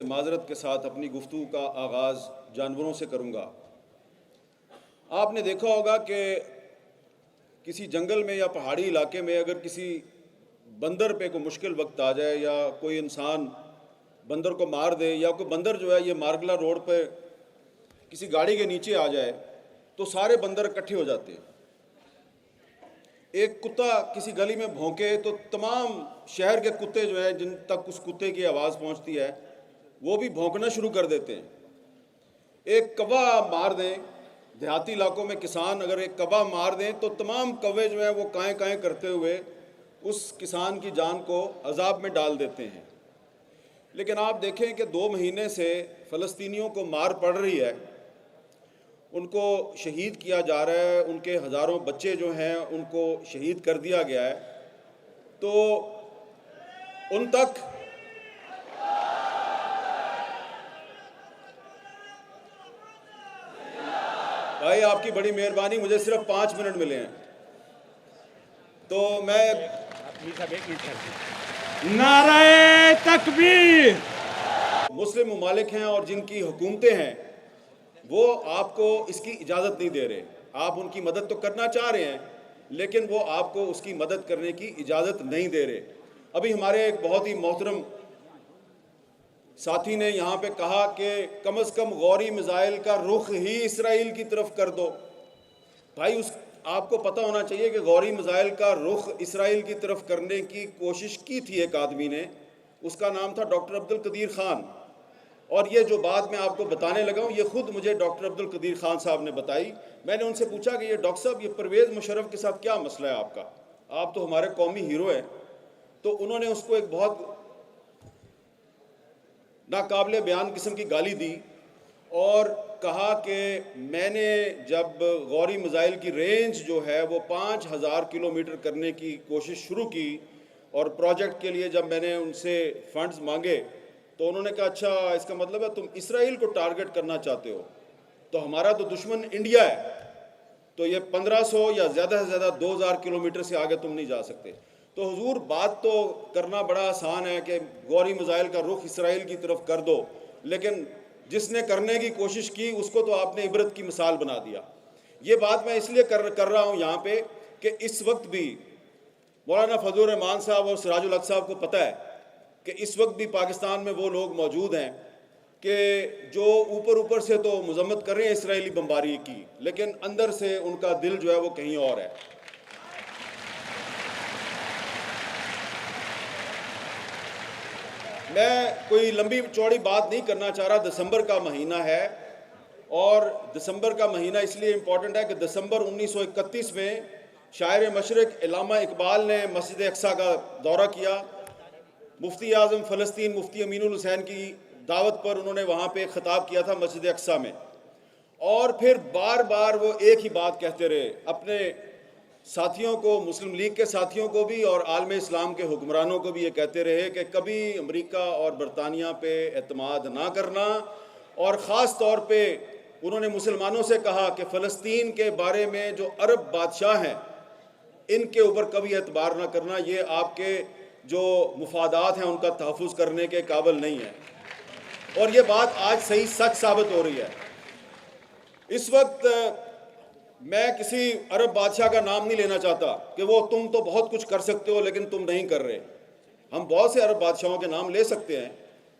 معذرت کے ساتھ اپنی گفتگو کا آغاز جانوروں سے کروں گا۔ آپ نے دیکھا ہوگا کہ کسی جنگل میں یا پہاڑی علاقے میں اگر کسی بندر پہ کوئی مشکل وقت آ جائے یا کوئی انسان بندر کو مار دے یا کوئی بندر جو ہے یہ مارگلا روڈ پہ کسی گاڑی کے نیچے آ جائے تو سارے بندر اکٹھے ہو جاتے ہیں۔ ایک کتا کسی گلی میں بھونکے تو تمام شہر کے کتے جو ہیں جن تک اس کتے کی آواز پہنچتی ہے وہ بھی بھونکنا شروع کر دیتے ہیں۔ ایک کوا آپ مار دیں، دیہاتی علاقوں میں کسان اگر ایک کوا مار دیں تو تمام کوے جو ہیں وہ کائیں کائیں کرتے ہوئے اس کسان کی جان کو عذاب میں ڈال دیتے ہیں۔ لیکن آپ دیکھیں کہ 2 مہینے سے فلسطینیوں کو مار پڑ رہی ہے، ان کو شہید کیا جا رہا ہے، ان کے ہزاروں بچے جو ہیں ان کو شہید کر دیا گیا ہے، تو ان تک بھائی آپ کی بڑی مہربانی، مجھے صرف 5 منٹ ملے ہیں تو میں نعرہ تکبیر۔ مسلم ممالک ہیں اور جن کی حکومتیں ہیں وہ آپ کو اس کی اجازت نہیں دے رہے۔ آپ ان کی مدد تو کرنا چاہ رہے ہیں لیکن وہ آپ کو اس کی مدد کرنے کی اجازت نہیں دے رہے۔ ابھی ہمارے ایک بہت ہی محترم ساتھی نے یہاں پہ کہا کہ کم از کم غوری میزائل کا رخ ہی اسرائیل کی طرف کر دو۔ بھائی آپ کو پتہ ہونا چاہیے کہ غوری میزائل کا رخ اسرائیل کی طرف کرنے کی کوشش کی تھی ایک آدمی نے، اس کا نام تھا ڈاکٹر عبدالقدیر خان، اور یہ جو بات میں آپ کو بتانے لگا ہوں یہ خود مجھے ڈاکٹر عبدالقدیر خان صاحب نے بتائی۔ میں نے ان سے پوچھا کہ یہ ڈاکٹر صاحب یہ پرویز مشرف کے ساتھ کیا مسئلہ ہے آپ کا، آپ تو ہمارے قومی ہیرو ہیں، تو انہوں نے اس کو ایک بہت ناقابل بیان قسم کی گالی دی اور کہا کہ میں نے جب غوری میزائل کی رینج جو ہے وہ 5000 کلومیٹر کرنے کی کوشش شروع کی اور پروجیکٹ کے لیے جب میں نے ان سے فنڈز مانگے تو انہوں نے کہا اچھا اس کا مطلب ہے تم اسرائیل کو ٹارگٹ کرنا چاہتے ہو، تو ہمارا تو دشمن انڈیا ہے، تو یہ 1500 یا زیادہ سے زیادہ 2000 کلومیٹر سے آگے تم نہیں جا سکتے۔ تو حضور بات تو کرنا بڑا آسان ہے کہ غوری میزائل کا رخ اسرائیل کی طرف کر دو، لیکن جس نے کرنے کی کوشش کی اس کو تو آپ نے عبرت کی مثال بنا دیا۔ یہ بات میں اس لیے کر رہا ہوں یہاں پہ کہ اس وقت بھی مولانا فضل الرحمان صاحب اور سراج الحق صاحب کو پتہ ہے کہ اس وقت بھی پاکستان میں وہ لوگ موجود ہیں کہ جو اوپر سے تو مذمت کر رہے ہیں اسرائیلی بمباری کی، لیکن اندر سے ان کا دل جو ہے وہ کہیں اور ہے۔ میں کوئی لمبی چوڑی بات نہیں کرنا چاہ رہا، دسمبر کا مہینہ ہے اور دسمبر کا مہینہ اس لیے امپورٹنٹ ہے کہ دسمبر 1931 میں شاعر مشرق علامہ اقبال نے مسجد اقصیٰ کا دورہ کیا۔ مفتی اعظم فلسطین مفتی امین الحسین کی دعوت پر انہوں نے وہاں پہ خطاب کیا تھا مسجد اقصیٰ میں، اور پھر بار بار وہ ایک ہی بات کہتے رہے اپنے ساتھیوں کو، مسلم لیگ کے ساتھیوں کو بھی اور عالم اسلام کے حکمرانوں کو بھی یہ کہتے رہے کہ کبھی امریکہ اور برطانیہ پہ اعتماد نہ کرنا، اور خاص طور پہ انہوں نے مسلمانوں سے کہا کہ فلسطین کے بارے میں جو عرب بادشاہ ہیں ان کے اوپر کبھی اعتبار نہ کرنا، یہ آپ کے جو مفادات ہیں ان کا تحفظ کرنے کے قابل نہیں ہے، اور یہ بات آج صحیح سچ ثابت ہو رہی ہے۔ اس وقت میں کسی عرب بادشاہ کا نام نہیں لینا چاہتا کہ وہ تم تو بہت کچھ کر سکتے ہو لیکن تم نہیں کر رہے۔ ہم بہت سے عرب بادشاہوں کے نام لے سکتے ہیں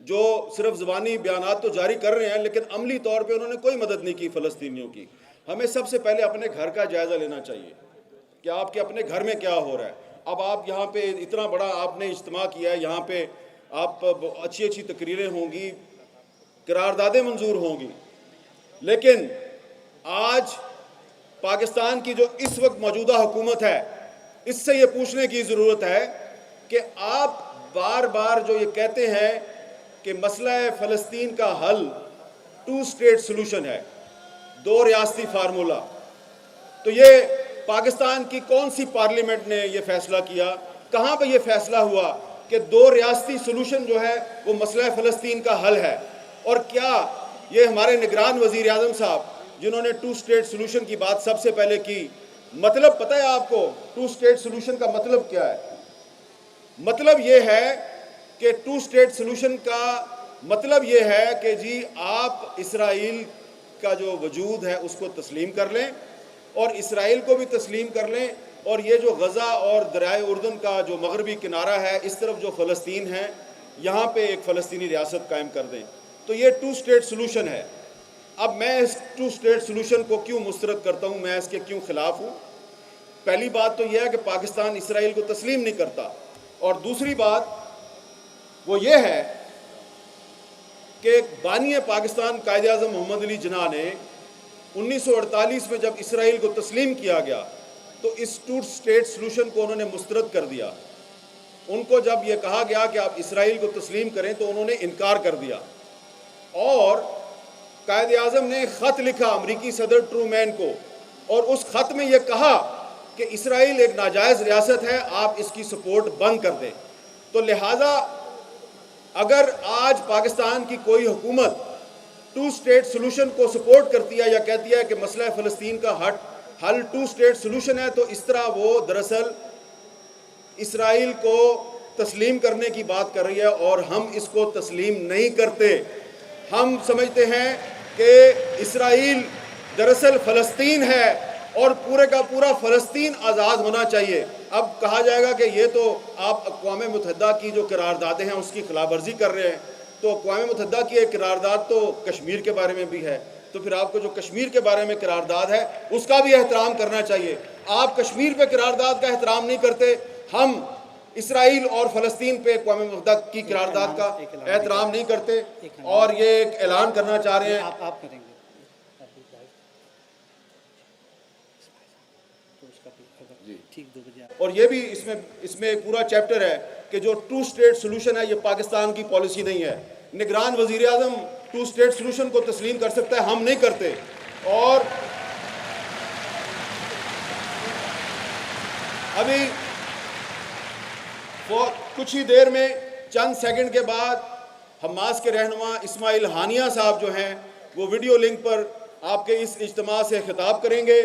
جو صرف زبانی بیانات تو جاری کر رہے ہیں لیکن عملی طور پہ انہوں نے کوئی مدد نہیں کی فلسطینیوں کی۔ ہمیں سب سے پہلے اپنے گھر کا جائزہ لینا چاہیے کہ آپ کے اپنے گھر میں کیا ہو رہا ہے۔ اب آپ یہاں پہ اتنا بڑا آپ نے اجتماع کیا ہے، یہاں پہ آپ اچھی اچھی تقریریں ہوں گی، قراردادیں منظور ہوں گی، لیکن آج پاکستان کی جو اس وقت موجودہ حکومت ہے اس سے یہ پوچھنے کی ضرورت ہے کہ آپ بار بار جو یہ کہتے ہیں کہ مسئلہ فلسطین کا حل 2 اسٹیٹ سلوشن ہے، 2 ریاستی فارمولہ، تو یہ پاکستان کی کون سی پارلیمنٹ نے یہ فیصلہ کیا، کہاں پہ یہ فیصلہ ہوا کہ 2 ریاستی سلوشن جو ہے وہ مسئلہ فلسطین کا حل ہے؟ اور کیا یہ ہمارے نگران وزیر اعظم صاحب جنہوں نے 2 اسٹیٹ سلوشن کی بات سب سے پہلے کی، مطلب پتہ ہے آپ کو 2 اسٹیٹ سلوشن کا مطلب کیا ہے؟ مطلب یہ ہے کہ 2 اسٹیٹ سلوشن کا مطلب یہ ہے کہ جی آپ اسرائیل کا جو وجود ہے اس کو تسلیم کر لیں اور اسرائیل کو بھی تسلیم کر لیں، اور یہ جو غزہ اور دریائے اردن کا جو مغربی کنارہ ہے اس طرف جو فلسطین ہے یہاں پہ ایک فلسطینی ریاست قائم کر دیں۔ تو یہ 2 اسٹیٹ سلوشن ہے۔ اب میں اس 2 اسٹیٹ سلوشن کو کیوں مسترد کرتا ہوں، میں اس کے کیوں خلاف ہوں؟ پہلی بات تو یہ ہے کہ پاکستان اسرائیل کو تسلیم نہیں کرتا، اور دوسری بات وہ یہ ہے کہ بانی پاکستان قائد اعظم محمد علی جناح نے 1948 میں جب اسرائیل کو تسلیم کیا گیا تو اس 2 اسٹیٹ سلوشن کو انہوں نے مسترد کر دیا۔ ان کو جب یہ کہا گیا کہ آپ اسرائیل کو تسلیم کریں تو انہوں نے انکار کر دیا، اور قائد اعظم نے خط لکھا امریکی صدر ٹرومین کو، اور اس خط میں یہ کہا کہ اسرائیل ایک ناجائز ریاست ہے، آپ اس کی سپورٹ بند کر دیں۔ تو لہٰذا اگر آج پاکستان کی کوئی حکومت 2 اسٹیٹ سلوشن کو سپورٹ کرتی ہے یا کہتی ہے کہ مسئلہ فلسطین کا حل 2 اسٹیٹ سلوشن ہے، تو اس طرح وہ دراصل اسرائیل کو تسلیم کرنے کی بات کر رہی ہے، اور ہم اس کو تسلیم نہیں کرتے۔ ہم سمجھتے ہیں کہ اسرائیل دراصل فلسطین ہے اور پورے کا پورا فلسطین آزاد ہونا چاہیے۔ اب کہا جائے گا کہ یہ تو آپ اقوام متحدہ کی جو قراردادیں ہیں اس کی خلاف ورزی کر رہے ہیں، تو اقوام متحدہ کی ایک قرارداد تو کشمیر کے بارے میں بھی ہے، تو پھر آپ کو جو کشمیر کے بارے میں قرارداد ہے اس کا بھی احترام کرنا چاہیے۔ آپ کشمیر پہ قرارداد کا احترام نہیں کرتے، ہم اسرائیل اور فلسطین پہ اقوام متحدہ کی قرارداد کا احترام نہیں کرتے، اور یہ ایک اعلان کرنا چاہ رہے ہیں۔ آپ کریں گے ٹھیک 2 بجے، اور یہ بھی اس میں ایک پورا چیپٹر ہے کہ جو 2 اسٹیٹ سلوشن ہے یہ پاکستان کی پالیسی نہیں ہے۔ نگران وزیر اعظم 2 اسٹیٹ سلوشن کو تسلیم کر سکتا ہے، ہم نہیں کرتے۔ اور ابھی کچھ ہی دیر میں چند سیکنڈ کے بعد حماس کے رہنما اسماعیل ہانیہ صاحب جو ہیں وہ ویڈیو لنک پر آپ کے اس اجتماع سے خطاب کریں گے،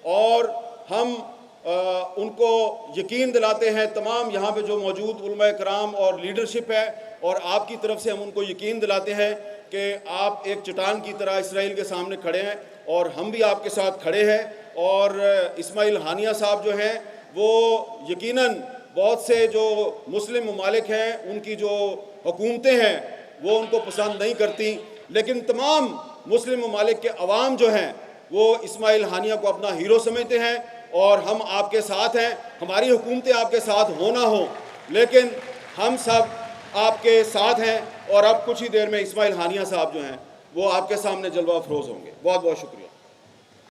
اور ہم ان کو یقین دلاتے ہیں، تمام یہاں پہ جو موجود علماء کرام اور لیڈرشپ ہے، اور آپ کی طرف سے ہم ان کو یقین دلاتے ہیں کہ آپ ایک چٹان کی طرح اسرائیل کے سامنے کھڑے ہیں، اور ہم بھی آپ کے ساتھ کھڑے ہیں۔ اور اسماعیل ہانیہ صاحب جو ہیں وہ یقیناً بہت سے جو مسلم ممالک ہیں ان کی جو حکومتیں ہیں وہ ان کو پسند نہیں کرتی، لیکن تمام مسلم ممالک کے عوام جو ہیں وہ اسماعیل ہانیہ کو اپنا ہیرو سمجھتے ہیں، اور ہم آپ کے ساتھ ہیں۔ ہماری حکومتیں آپ کے ساتھ ہو نہ ہوں، لیکن ہم سب آپ کے ساتھ ہیں، اور اب کچھ ہی دیر میں اسماعیل ہانیہ صاحب جو ہیں وہ آپ کے سامنے جلوہ افروز ہوں گے۔ بہت بہت شکریہ۔